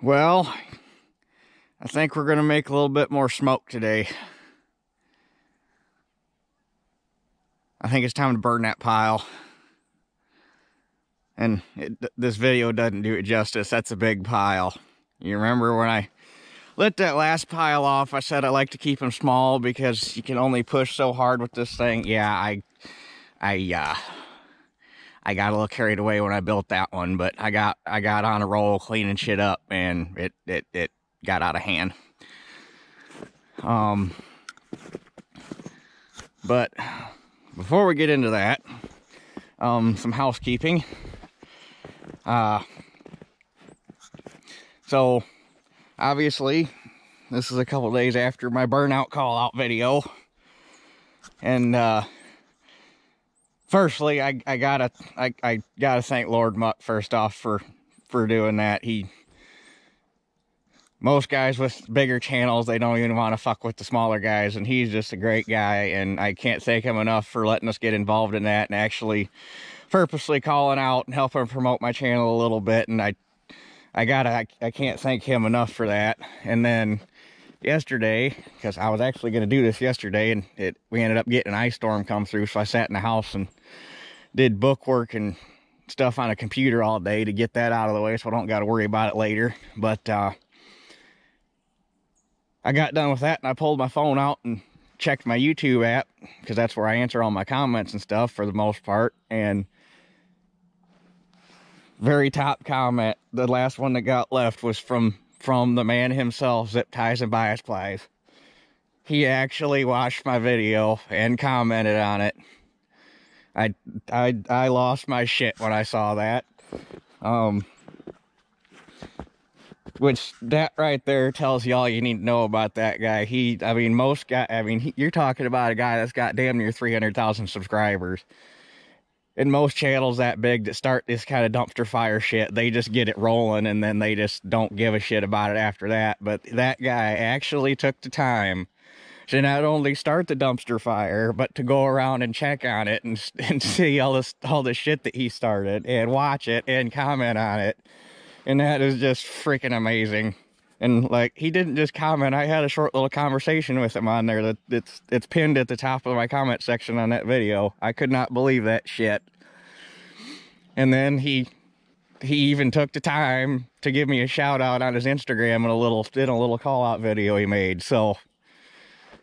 Well, I think we're going to make a little bit more smoke today. I think it's time to burn that pile. And this video doesn't do it justice. That's a big pile. You remember when I lit that last pile off, I said I like to keep them small because you can only push so hard with this thing. Yeah, I got a little carried away when I built that one, but I got on a roll cleaning shit up, and it got out of hand. But before we get into that, some housekeeping. So obviously this is a couple days after my burnout call out video, and firstly I gotta thank Lord Muck first off for doing that. Most guys with bigger channels, they don't even want to fuck with the smaller guys, and he's just a great guy, and I can't thank him enough for letting us get involved in that and actually purposely calling out and helping promote my channel a little bit. And I can't thank him enough for that. And then yesterday, because I was actually going to do this yesterday, and we ended up getting an ice storm come through, so I sat in the house and did bookwork and stuff on a computer all day to get that out of the way so I don't got to worry about it later. But I got done with that, and I pulled my phone out and checked my YouTube app, because that's where I answer all my comments and stuff for the most part. And very top comment, the last one that got left, was from the man himself, Zip Ties and Bias Plies. He actually watched my video and commented on it. I lost my shit when I saw that. Which, that right there tells you all you need to know about that guy. You're talking about a guy that's got damn near 300,000 subscribers. And most channels that big that start this kind of dumpster fire shit, they just get it rolling and then they just don't give a shit about it after that. But that guy actually took the time to not only start the dumpster fire, but to go around and check on it and see all the shit that he started and watch it and comment on it. And that is just freaking amazing. And like, he didn't just comment. I had a short little conversation with him on there it's pinned at the top of my comment section on that video. I could not believe that shit. And then he even took the time to give me a shout out on his Instagram and did a little call out video he made. So,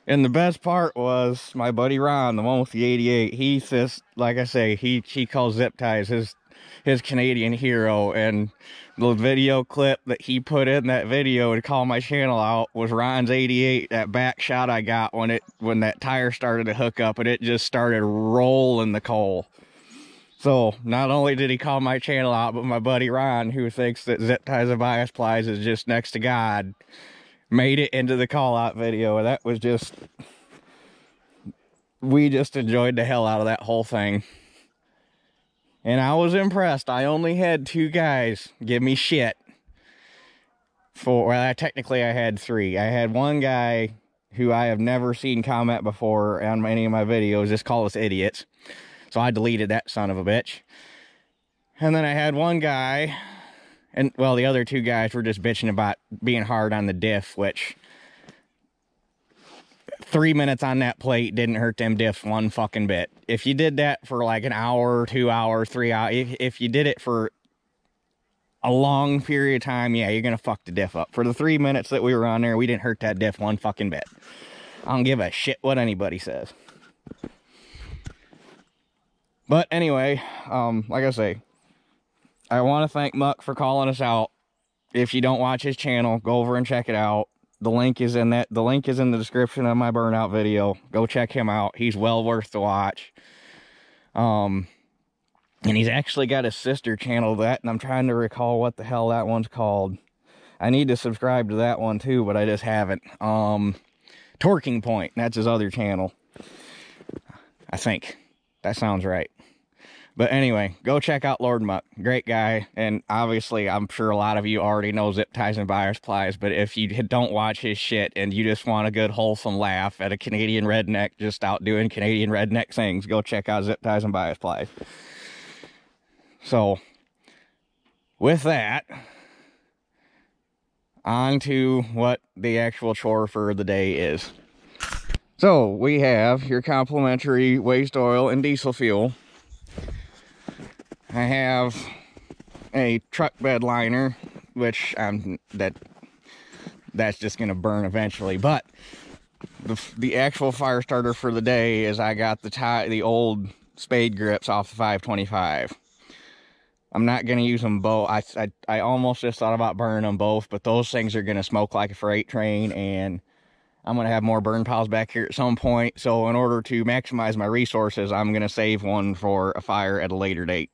and the best part was my buddy Ron, the one with the 88. He says, like I say, he calls Zip Ties his Canadian hero, and the video clip that he put in that video to call my channel out was Ron's 88, that back shot I got when that tire started to hook up and it just started rolling the coal. So not only did he call my channel out, but my buddy Ron, who thinks that Zip Ties and Bias Plies is just next to God, made it into the call out video. And that was just, we just enjoyed the hell out of that whole thing. And I was impressed. I only had 2 guys give me shit. Technically I had 3. I had one guy who I have never seen comment before on any of my videos, just call us idiots. So I deleted that son of a bitch. And then I had one guy, and well, the other 2 guys were just bitching about being hard on the diff, which 3 minutes on that plate didn't hurt them diffs one fucking bit. If you did that for like an hour, 2 hours, 3 hours, if you did it for a long period of time, yeah, you're gonna fuck the diff up. For the 3 minutes that we were on there, we didn't hurt that diff one fucking bit. I don't give a shit what anybody says. But anyway, like I say, I want to thank Muck for calling us out. If you don't watch his channel, go over and check it out. The link is in the description of my burnout video. Go check him out. He's well worth the watch. And he's actually got a sister channel and I'm trying to recall what the hell that one's called. I need to subscribe to that one too, but I just haven't. Torquing Point, that's his other channel. I think that sounds right. But anyway, go check out Lord Muck. Great guy. And obviously, I'm sure a lot of you already know Zip Ties and Bias Plies. But if you don't watch his shit and you just want a good, wholesome laugh at a Canadian redneck just out doing Canadian redneck things, go check out Zip Ties and Bias Plies. So, with that, on to what the actual chore for the day is. So we have your complimentary waste oil and diesel fuel. I have a truck bed liner, which that's just gonna burn eventually. But the actual fire starter for the day is I got the old spade grips off the 525. I'm not gonna use them both. I almost just thought about burning them both, but those things are gonna smoke like a freight train, and I'm gonna have more burn piles back here at some point. So in order to maximize my resources, I'm gonna save one for a fire at a later date.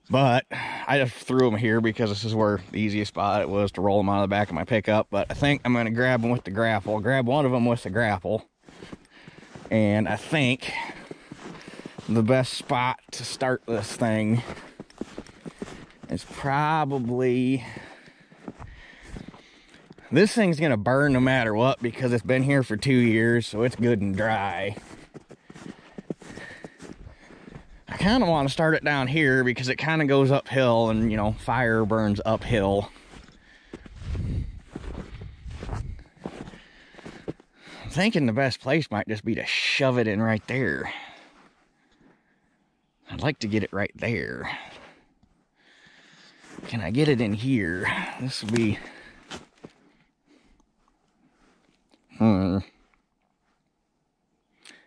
But I just threw them here because this is where the easiest spot it was to roll them out of the back of my pickup. But I think I'm gonna grab them with the grapple. Grab one of them with the grapple. And I think the best spot to start this thing is probably... This thing's gonna burn no matter what because it's been here for 2 years, so it's good and dry. I kind of want to start it down here because it kind of goes uphill, and you know, fire burns uphill. I'm thinking the best place might just be to shove it in right there. I'd like to get it right there. Can I get it in here? This would be...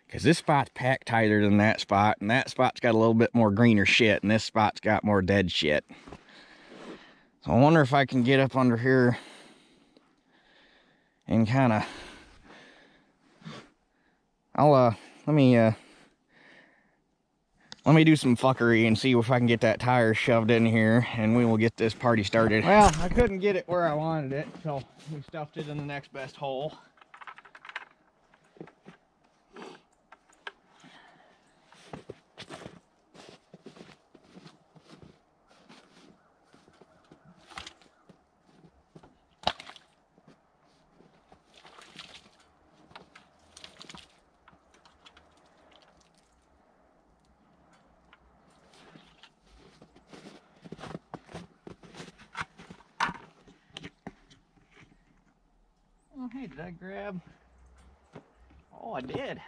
Because this spot's packed tighter than that spot, and that spot's got a little bit more greener shit, and this spot's got more dead shit. So I wonder if I can get up under here and kind of... let me do some fuckery and see if I can get that tire shoved in here, and we will get this party started. Well, I couldn't get it where I wanted it, so we stuffed it in the next best hole. Oh, hey, did I grab? Oh, I did.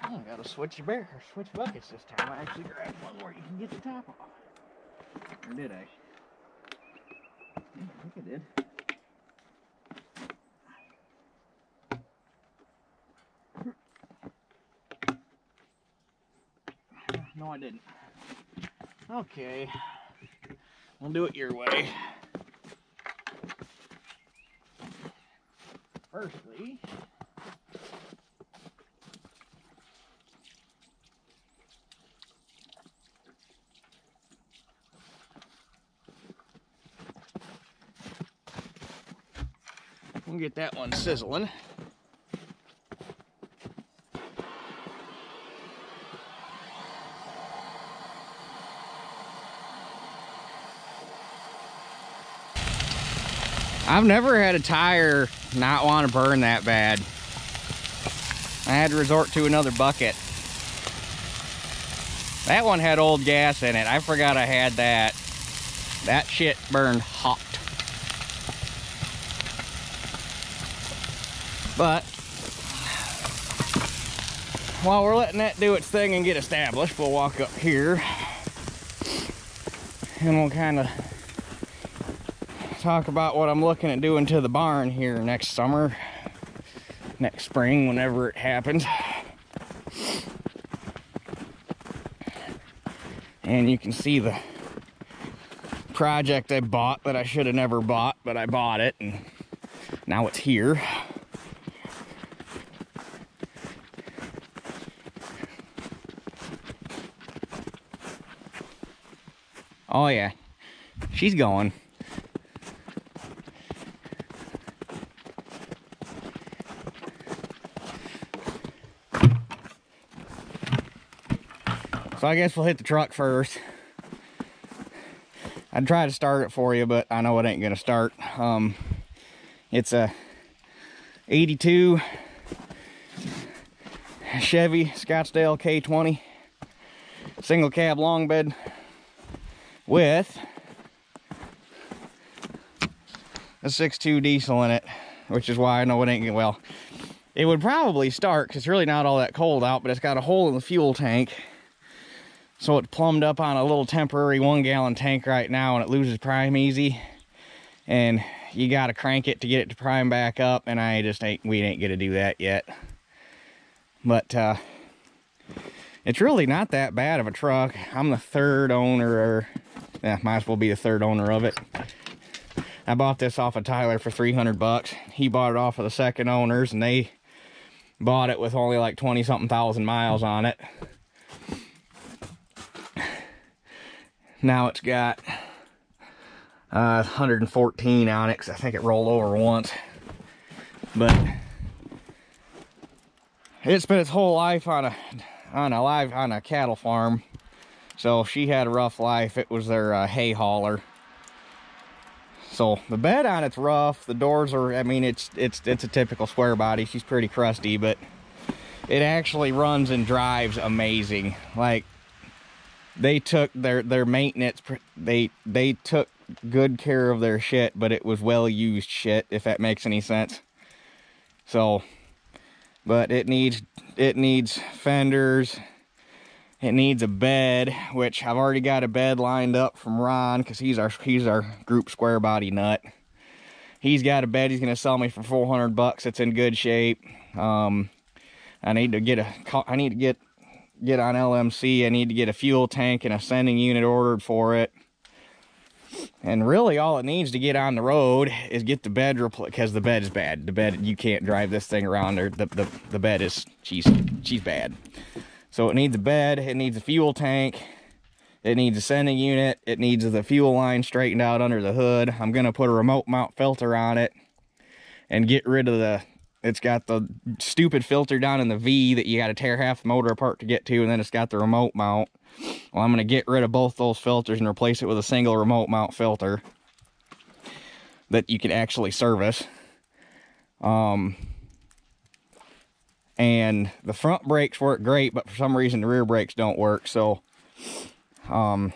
Oh, I got to switch buckets this time. I actually grabbed one where you can get the top off. Or did I? Yeah, I think I did. No, I didn't. Okay. We'll do it your way. Firstly, we'll get that one sizzling. I've never had a tire not want to burn that bad. I had to resort to another bucket. That one had old gas in it. I forgot I had that. That shit burned hot. But while we're letting that do its thing and get established, we'll walk up here and we'll kind of talk about what I'm looking at doing to the barn here next summer, next spring, whenever it happens. And you can see the project I bought that I should have never bought, but I bought it and now it's here. Oh yeah, she's going. So I guess we'll hit the truck first. I'd try to start it for you, but I know it ain't gonna start. It's a 82 Chevy Scottsdale K20 single cab long bed with a 6.2 diesel in it, which is why I know it ain't getting well. It would probably start because it's really not all that cold out, but it's got a hole in the fuel tank. So it plumbed up on a little temporary 1-gallon tank right now, and it loses prime easy. And you got to crank it to get it to prime back up, and we ain't gonna do that yet. But it's really not that bad of a truck. I'm the third owner, or yeah, might as well be the third owner of it. I bought this off of Tyler for 300 bucks. He bought it off of the second owners, and they bought it with only like 20-something thousand miles on it. Now it's got 114 on it, because I think it rolled over once. But it spent its whole life on a cattle farm, so she had a rough life. It was their hay hauler. So the bed on it's rough. The doors are, I mean, it's a typical square body. She's pretty crusty, but it actually runs and drives amazing. Like, they took their maintenance, they took good care of their shit, but it was well used shit, if that makes any sense. So, but it needs fenders. It needs a bed, which I've already got a bed lined up from Ron, because he's our group square body nut. He's got a bed he's gonna sell me for 400 bucks. It's in good shape. I need to get on LMC. I need to get a fuel tank and a sending unit ordered for it. And really all it needs to get on the road is get the bed replaced, because the bed is bad. The bed, you can't drive this thing around there. The bed is, she's bad. So it needs a bed, it needs a fuel tank, it needs a sending unit, it needs the fuel line straightened out under the hood. I'm gonna put a remote mount filter on it and get rid of it's got the stupid filter down in the V that you gotta tear half the motor apart to get to, and then it's got the remote mount. Well, I'm gonna get rid of both those filters and replace it with a single remote mount filter that you can actually service. And the front brakes work great, but for some reason the rear brakes don't work. So I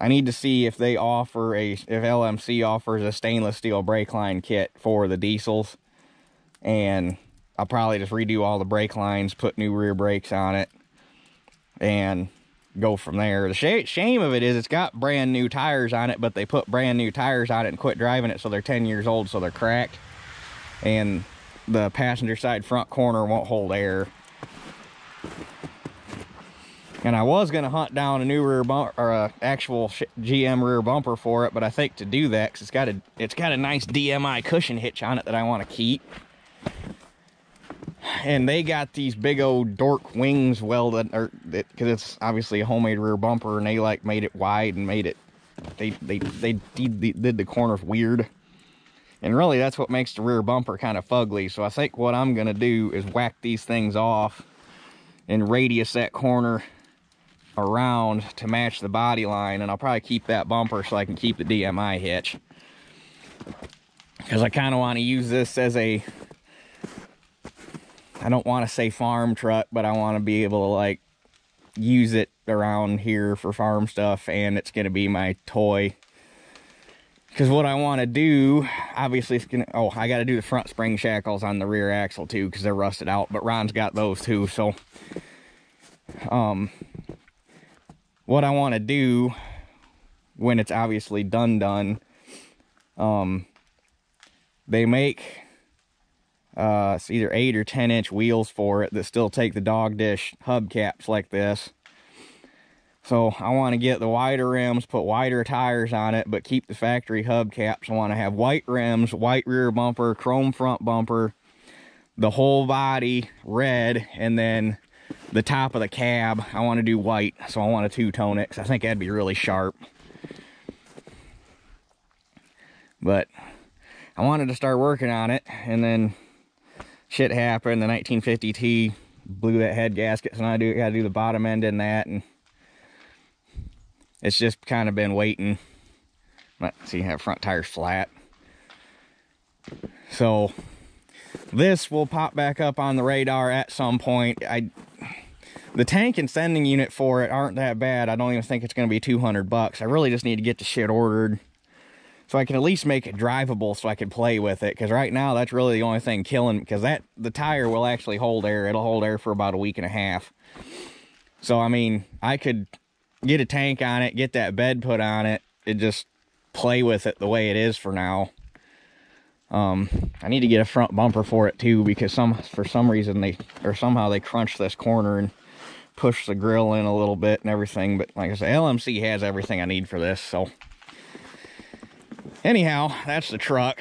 need to see if they offer if LMC offers a stainless steel brake line kit for the diesels, and I'll probably just redo all the brake lines, put new rear brakes on it, and go from there. The shame of it is it's got brand new tires on it, but they put brand new tires on it and quit driving it, so they're 10 years old, so they're cracked, and the passenger side front corner won't hold air. And I was gonna hunt down a new rear bumper, or a actual GM rear bumper for it, but I think to do that, because it's got a nice DMI cushion hitch on it that I want to keep. And they got these big old dork wings welded, because it's obviously a homemade rear bumper, and they like made it wide and made it, they did the corners weird. And really that's what makes the rear bumper kind of fugly. So I think what I'm gonna do is whack these things off and radius that corner around to match the body line, and I'll probably keep that bumper so I can keep the DMI hitch, because I kind of want to use this as I don't want to say farm truck, but I want to be able to like use it around here for farm stuff, and it's gonna be my toy. Because what I want to do, obviously, it's gonna, I got to do the front spring shackles on the rear axle too, because they're rusted out, but Ron's got those too. So what I want to do when it's obviously done, they make it's either 8 or 10 inch wheels for it that still take the dog dish hubcaps like this. So I want to get the wider rims, put wider tires on it, but keep the factory hubcaps. I want to have white rims, white rear bumper, chrome front bumper, the whole body red, and then the top of the cab I want to do white. So I want to two-tone it, because I think that'd be really sharp. But I wanted to start working on it, and then shit happened. The 1950T blew that head gasket, so now I gotta do the bottom end in that, and it's just kind of been waiting. Let's see, have front tires flat. So this will pop back up on the radar at some point. The tank and sending unit for it aren't that bad. I don't even think it's going to be 200 bucks. I really just need to get the shit ordered so I can at least make it drivable so I can play with it. Because right now that's really the only thing killing, because the tire will actually hold air. It'll hold air for about a week and a half. So I mean, I could get a tank on it, get that bed put on it, and just play with it the way it is for now. I need to get a front bumper for it too, because for some reason somehow they crunch this corner and push the grill in a little bit and everything. But like I said, LMC has everything I need for this. So anyhow, that's the truck.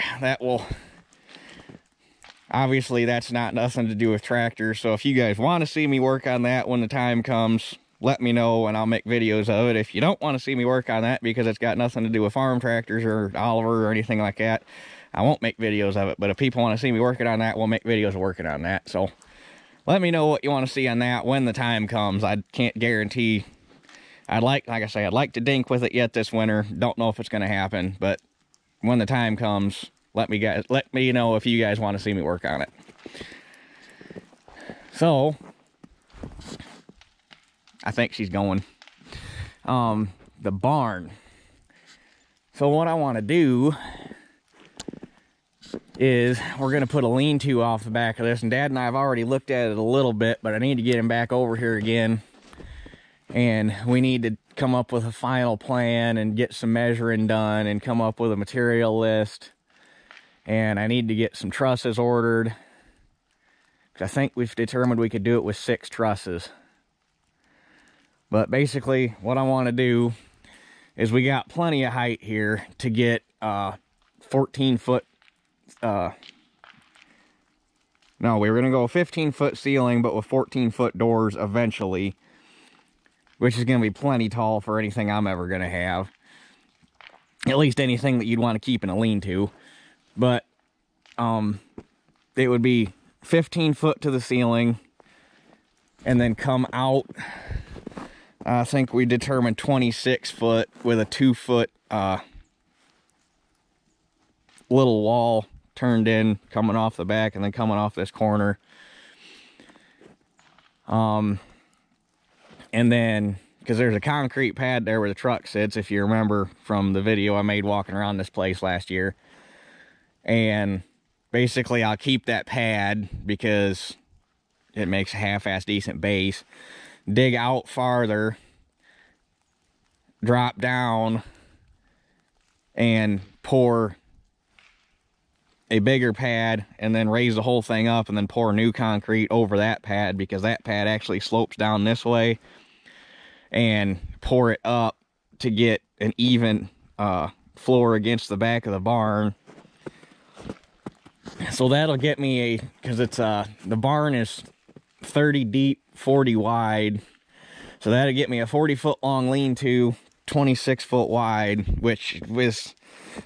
Obviously that's nothing to do with tractors. So if you guys want to see me work on that when the time comes, let me know and I'll make videos of it. If you don't want to see me work on that because it's got nothing to do with farm tractors or Oliver or anything like that, I won't make videos of it. But if people want to see me working on that, we'll make videos of working on that. So let me know what you want to see on that when the time comes. I can't guarantee. Like I say, I'd like to dink with it yet this winter. Don't know if it's going to happen, but when the time comes, let me know if you guys want to see me work on it. So I think she's going. The barn. So what I want to do is we're going to put a lean-to off the back of this, and Dad and I have already looked at it a little bit, but I need to get him back over here again, and we need to come up with a final plan and get some measuring done and come up with a material list. And I need to get some trusses ordered, because I think we've determined we could do it with 6 trusses. But basically what I want to do is, we got plenty of height here to get 14-foot no, we were going to go 15-foot ceiling, but with 14-foot doors eventually, which is going to be plenty tall for anything I'm ever going to have. At least anything that you'd want to keep in a lean-to. But it would be 15 foot to the ceiling, and then come out, I think we determined 26 foot with a 2-foot little wall turned in, coming off the back and then coming off this corner. And then, because there's a concrete pad there where the truck sits, if you remember from the video I made walking around this place last year. And basically I'll keep that pad because it makes a half-ass decent base. Dig out farther, drop down, and pour a bigger pad, and then raise the whole thing up, and then pour new concrete over that pad, because that pad actually slopes down this way, and pour it up to get an even floor against the back of the barn. So that'll get me because it's the barn is 30 deep, 40 wide, so that'll get me a 40-foot long lean-to, 26-foot wide, which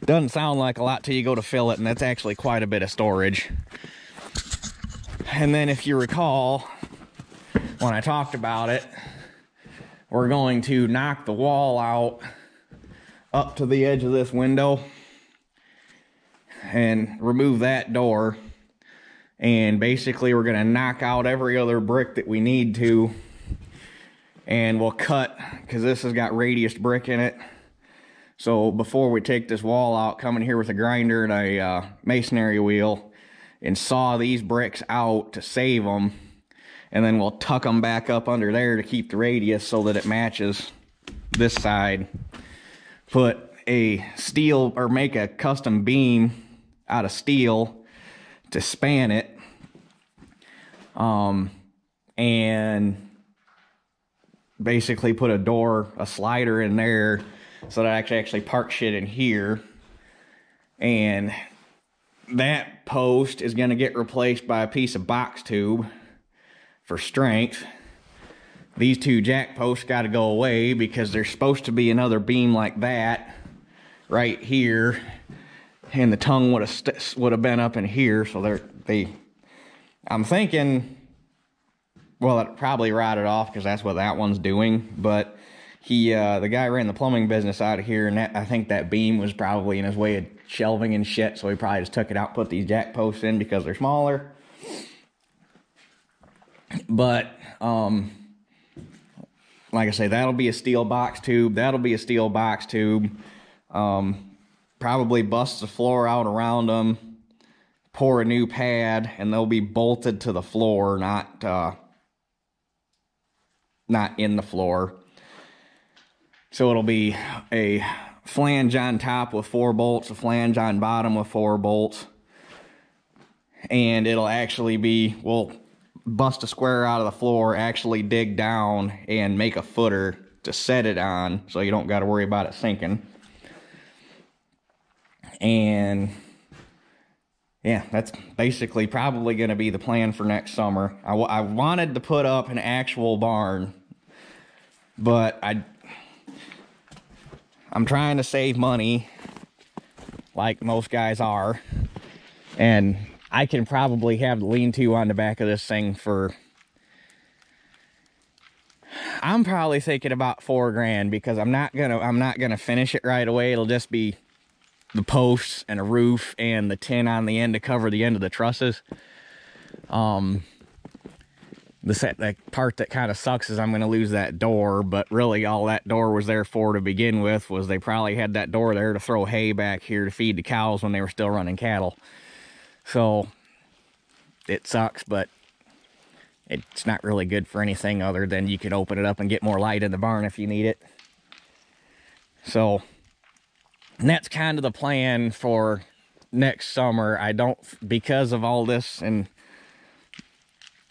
doesn't sound like a lot till you go to fill it, and that's actually quite a bit of storage. And then, if you recall, when I talked about it, we're going to knock the wall out up to the edge of this window and remove that door, and basically we're going to knock out every other brick that we need to, and we'll cut, because this has got radius brick in it. So before we take this wall out, come in here with a grinder and a masonry wheel and saw these bricks out to save them, and then we'll tuck them back up under there to keep the radius so that it matches this side. Put a steel, or make a custom beam out of steel to span it, and basically put a slider in there so that I can actually park shit in here. And that post is going to get replaced by a piece of box tube for strength. These 2 jack posts got to go away because there's supposed to be another beam like that right here, and the tongue would have been up in here. So I'm thinking, well, it probably rotted off because that's what that one's doing. But the guy ran the plumbing business out of here, and I think that beam was probably in his way of shelving and shit, so he probably just took it out and put these jack posts in because they're smaller. But like I say, that'll be a steel box tube. That'll be a steel box tube. probably bust the floor out around them, pour a new pad, and they'll be bolted to the floor, not in the floor. So it'll be a flange on top with 4 bolts, a flange on bottom with 4 bolts. And it'll actually be, we'll bust a square out of the floor, actually dig down and make a footer to set it on, so you don't got to worry about it sinking. And yeah, that's basically probably going to be the plan for next summer. I wanted to put up an actual barn, but I'm trying to save money like most guys are, and I can probably have the lean-to on the back of this thing for, I'm probably thinking about $4 grand, because I'm not gonna finish it right away. It'll just be the posts and a roof and the tin on the end to cover the end of the trusses. The part that kind of sucks is I'm going to lose that door, but really all that door was there for to begin with was they probably had that door there to throw hay back here to feed the cows when they were still running cattle. So it sucks, but it's not really good for anything other than you can open it up and get more light in the barn if you need it. So, and that's kind of the plan for next summer. Because of all this, and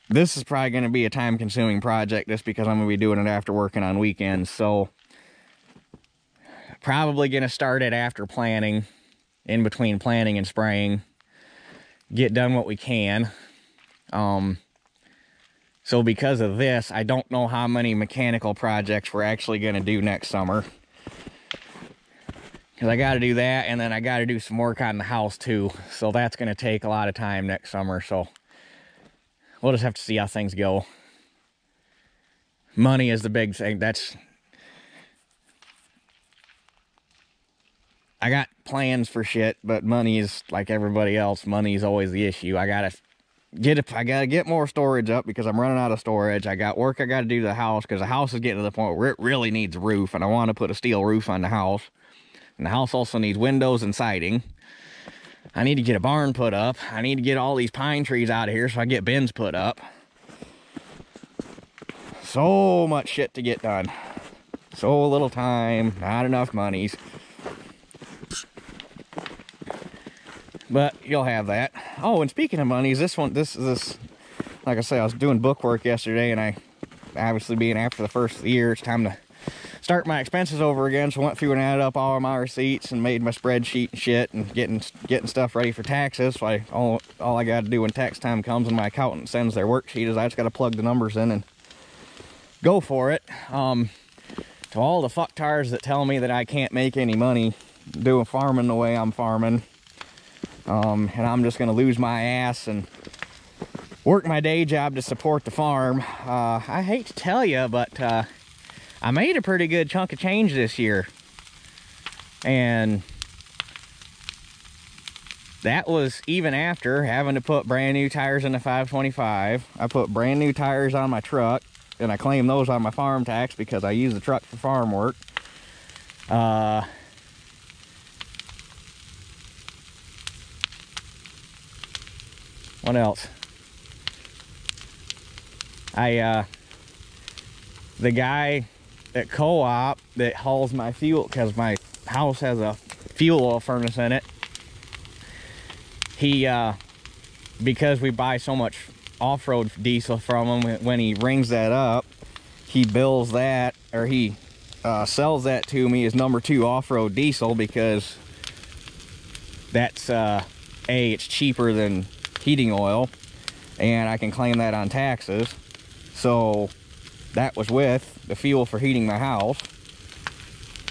this is probably going to be a time-consuming project just because I'm going to be doing it after working on weekends. So, probably going to start it after planting, in between planting and spraying. Get done what we can. So because of this, I don't know how many mechanical projects we're actually going to do next summer. Because I got to do that, and then I got to do some work on the house too. So that's going to take a lot of time next summer. So we'll just have to see how things go. Money is the big thing. I got plans for shit, but money is like everybody else. Money is always the issue. I gotta get more storage up because I'm running out of storage. I got work I got to do to the house because the house is getting to the point where it really needs a roof, and I want to put a steel roof on the house. And the house also needs windows and siding. I need to get a barn put up. I need to get all these pine trees out of here so I get bins put up. So much shit to get done. So little time, not enough monies. But you'll have that. Oh, and speaking of monies, this like I said, I was doing bookwork yesterday, and I, obviously being after the first of the year, it's time to start my expenses over again. So I went through and added up all of my receipts and made my spreadsheet and shit, and getting stuff ready for taxes. So all I got to do when tax time comes and my accountant sends their worksheet is I just got to plug the numbers in and go for it. To all the fucktards that tell me that I can't make any money doing farming the way I'm farming, and I'm just going to lose my ass and work my day job to support the farm. I hate to tell you, but I made a pretty good chunk of change this year. And that was even after having to put brand new tires in the 525. I put brand new tires on my truck, and I claim those on my farm tax because I use the truck for farm work. What else? The guy at Co-op that hauls my fuel, because my house has a fuel oil furnace in it, he, because we buy so much off-road diesel from him, when he rings that up, he bills that, or he sells that to me as number 2 off-road diesel, because that's, it's cheaper than heating oil, and I can claim that on taxes. So that was with the fuel for heating my house.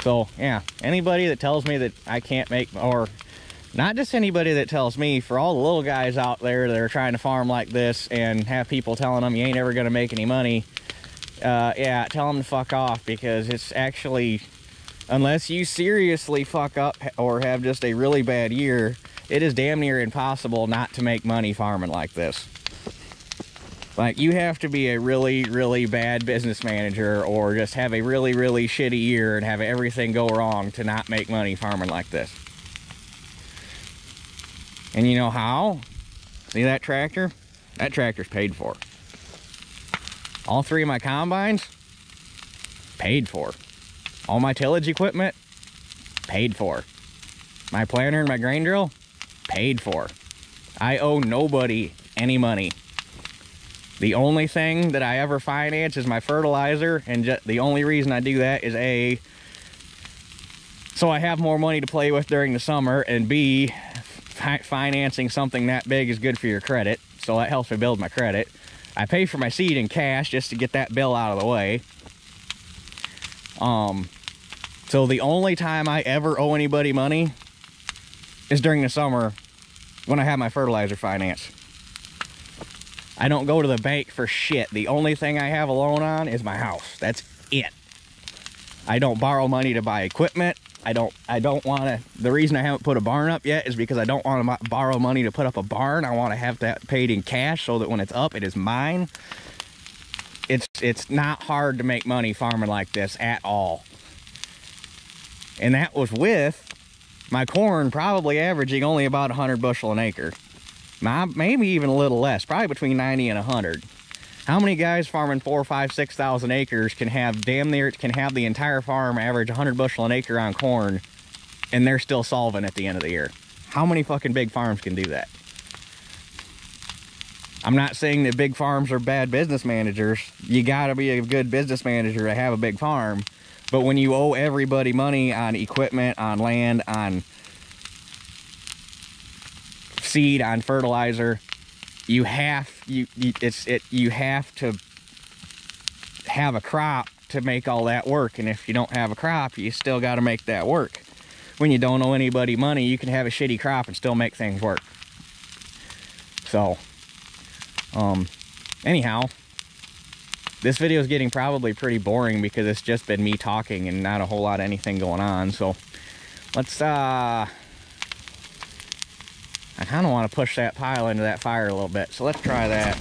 So yeah, anybody that tells me that I can't make, or not just anybody that tells me, for all the little guys out there that are trying to farm like this and have people telling them you ain't ever gonna make any money, yeah, tell them to fuck off, because it's actually, unless you seriously fuck up or have just a really bad year, it is damn near impossible not to make money farming like this. Like, you have to be a really, really bad business manager, or just have a really, really shitty year and have everything go wrong to not make money farming like this. And you know how? See that tractor? That tractor's paid for. All 3 of my combines, paid for. All my tillage equipment, paid for. My planter and my grain drill, paid for. I owe nobody any money. The only thing that I ever finance is my fertilizer, and the only reason I do that is so I have more money to play with during the summer, and B, financing something that big is good for your credit, so that helps me build my credit. I pay for my seed in cash just to get that bill out of the way. So the only time I ever owe anybody money is during the summer when I have my fertilizer finance. I don't go to the bank for shit. The only thing I have a loan on is my house. That's it. I don't borrow money to buy equipment. I don't want to. The reason I haven't put a barn up yet is because I don't want to borrow money to put up a barn. I want to have that paid in cash so that when it's up, it is mine. It's not hard to make money farming like this at all. And that was with my corn probably averaging only about 100 bushel an acre. Maybe even a little less, probably between 90 and 100. How many guys farming 4, 5, 6,000 acres can have the entire farm average 100 bushel an acre on corn, and they're still solvent at the end of the year? How many fucking big farms can do that? I'm not saying that big farms are bad business managers. You gotta be a good business manager to have a big farm. But when you owe everybody money on equipment, on land, on seed, on fertilizer, you have to have a crop to make all that work. And if you don't have a crop, you still got to make that work. When you don't owe anybody money, you can have a shitty crop and still make things work. So anyhow, this video is getting probably pretty boring because it's just been me talking and not a whole lot of anything going on. So let's I kind of want to push that pile into that fire a little bit, so let's try that.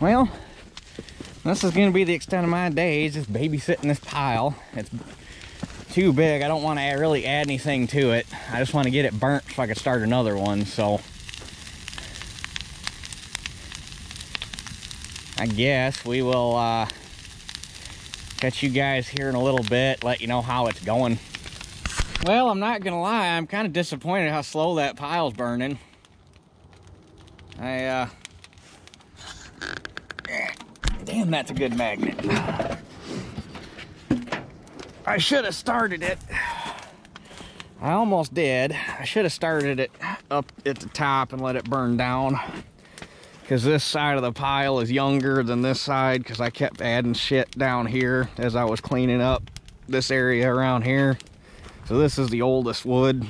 well, this is going to be the extent of my days, just babysitting this pile. It's too big. I don't want to really add anything to it. I just want to get it burnt so I can start another one. So I guess we will catch you guys here in a little bit, let you know how it's going. Well, I'm not gonna lie, I'm kind of disappointed how slow that pile's burning. Damn, that's a good magnet. I should have started it. I almost did. I should have started it up at the top and let it burn down, because this side of the pile is younger than this side, because I kept adding shit down here as I was cleaning up this area around here. So this is the oldest wood.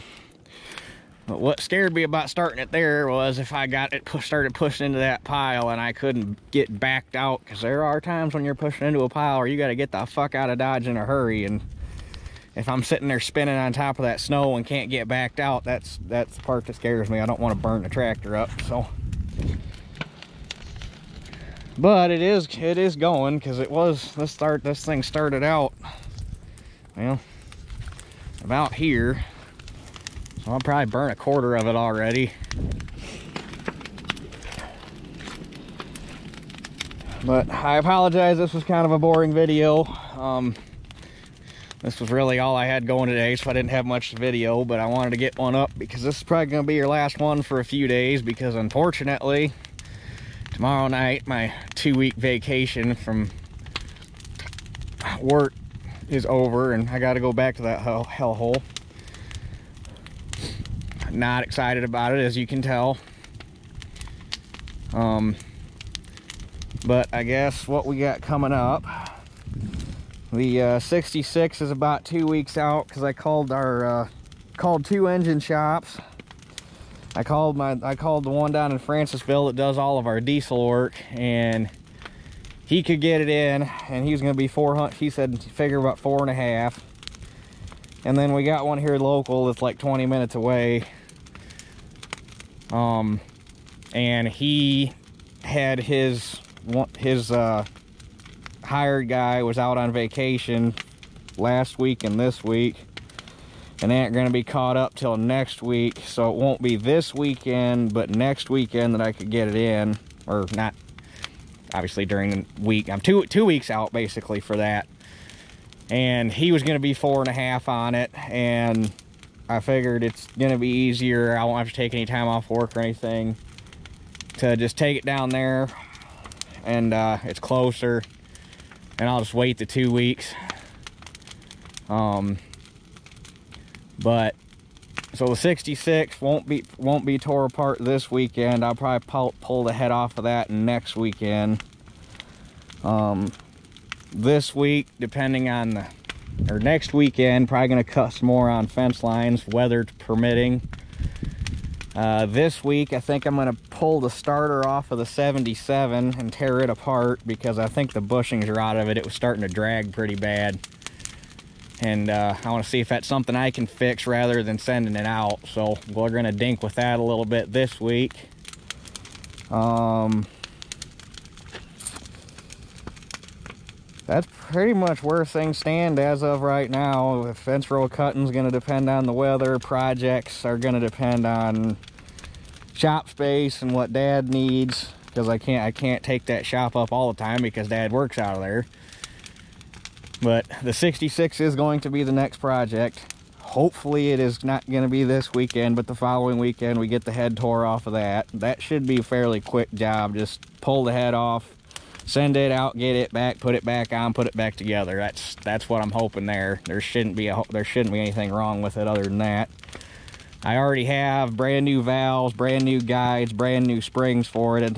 But what scared me about starting it there was if I got it started pushing into that pile and I couldn't get backed out, because there are times when you're pushing into a pile where you got to get the fuck out of Dodge in a hurry, and if I'm sitting there spinning on top of that snow and can't get backed out, that's the part that scares me. I don't want to burn the tractor up. So, but it is going, because it was this thing started out, well, about here. So I'll probably burn a quarter of it already. But I apologize, this was kind of a boring video. This was really all I had going today, so I didn't have much video, but I wanted to get one up because this is probably going to be your last one for a few days, because unfortunately tomorrow night my 2-week vacation from work is over and I got to go back to that hellhole. Not excited about it, as you can tell. But I guess what we got coming up, the 66 is about 2 weeks out, because I called called 2 engine shops. I called the one down in Francisville that does all of our diesel work, and he could get it in, and he was going to be 400. He said figure about 4.5. And then we got one here local that's like 20 minutes away. And he had his hired guy was out on vacation last week and this week, and they aren't going to be caught up till next week, so it won't be this weekend but next weekend that I could get it in, or not obviously during the week. I'm two weeks out basically for that, and he was going to be 4.5 on it, and I figured it's going to be easier. I won't have to take any time off work or anything to just take it down there, and it's closer, and I'll just wait the 2 weeks. But so the 66 won't be tore apart this weekend. I'll probably pull the head off of that next weekend. This week, depending on next weekend, probably going to cut some more on fence lines, weather permitting. This week, I think I'm going to pull the starter off of the 77 and tear it apart, because I think the bushings are out of it. It was starting to drag pretty bad. And I want to see if that's something I can fix rather than sending it out. So we're going to dink with that a little bit this week. That's pretty much where things stand as of right now. Fence row cutting is going to depend on the weather. Projects are going to depend on shop space and what Dad needs, because I can't take that shop up all the time because Dad works out of there. But the 66 is going to be the next project. Hopefully it is not going to be this weekend, but the following weekend we get the head tore off of that. That should be a fairly quick job. Just pull the head off, send it out, get it back, put it back on, put it back together. That's what I'm hoping there. There shouldn't be anything wrong with it other than that. I already have brand new valves, brand new guides, brand new springs for it in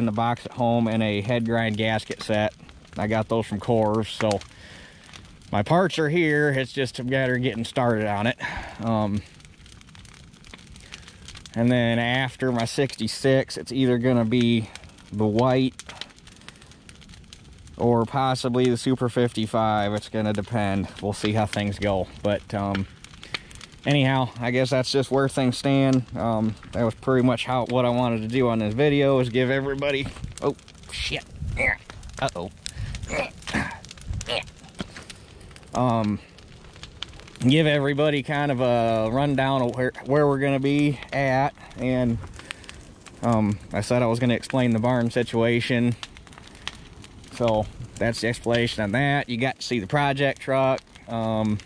the box at home, and a head grind gasket set. I got those from Coors, so my parts are here. It's just a matter of getting started on it. And then after my 66, it's either gonna be the white or possibly the Super 55. It's gonna depend. We'll see how things go. But anyhow, I guess that's just where things stand. That was pretty much what I wanted to do on this video, is give everybody, oh shit, Uh-oh. Give everybody kind of a rundown of where we're going to be at, and I said I was going to explain the barn situation, so that's the explanation on that. You got to see the project truck. Like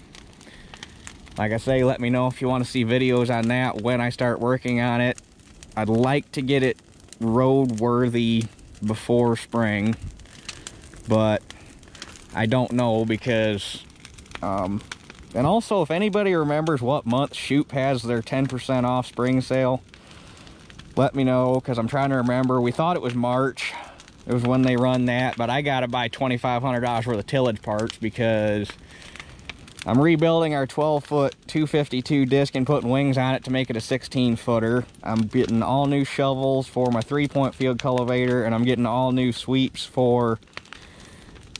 I say, let me know if you want to see videos on that when I start working on it. I'd like to get it roadworthy before spring, but I don't know because and also, if anybody remembers what month Shoop has their 10% off spring sale, let me know, because I'm trying to remember. We thought it was March. It was when they run that, but I got to buy $2,500 worth of tillage parts because I'm rebuilding our 12-foot 252 disc and putting wings on it to make it a 16-footer. I'm getting all new shovels for my 3-point field cultivator, and I'm getting all new sweeps for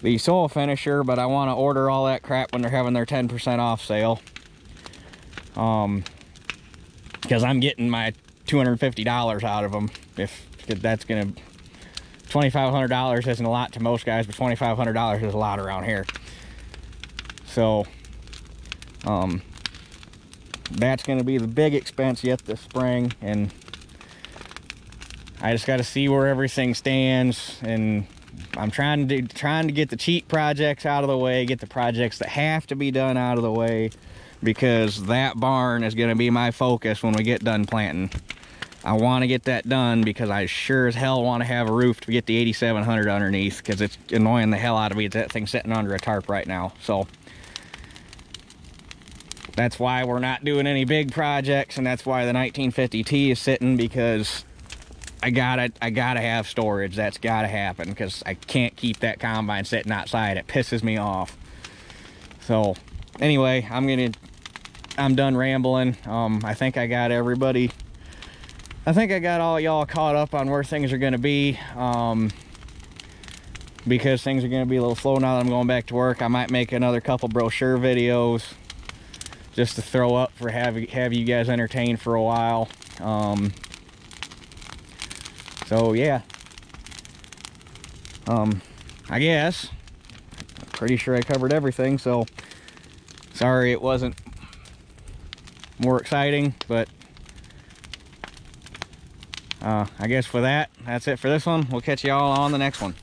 the soil finisher, but I want to order all that crap when they're having their 10% off sale. Because I'm getting my $250 out of them. If that's gonna, $2,500 isn't a lot to most guys, but $2,500 is a lot around here. So, that's gonna be the big expense yet this spring, and I just got to see where everything stands, and I'm trying to get the cheap projects out of the way, get the projects that have to be done out of the way, because that barn is going to be my focus when we get done planting. I want to get that done because I sure as hell want to have a roof to get the 8700 underneath, because it's annoying the hell out of me that thing sitting under a tarp right now. So that's why we're not doing any big projects, and that's why the 1950T is sitting, because I gotta have storage. That's gotta happen, because I can't keep that combine sitting outside. It pisses me off. So anyway, I'm done rambling. I think I got everybody. I think I got all y'all caught up on where things are gonna be. Because things are gonna be a little slow now that I'm going back to work. I might make another couple brochure videos just to throw up for have you guys entertained for a while. So yeah, I guess I'm pretty sure I covered everything, so sorry it wasn't more exciting, but I guess for that's it for this one. We'll catch y'all on the next one.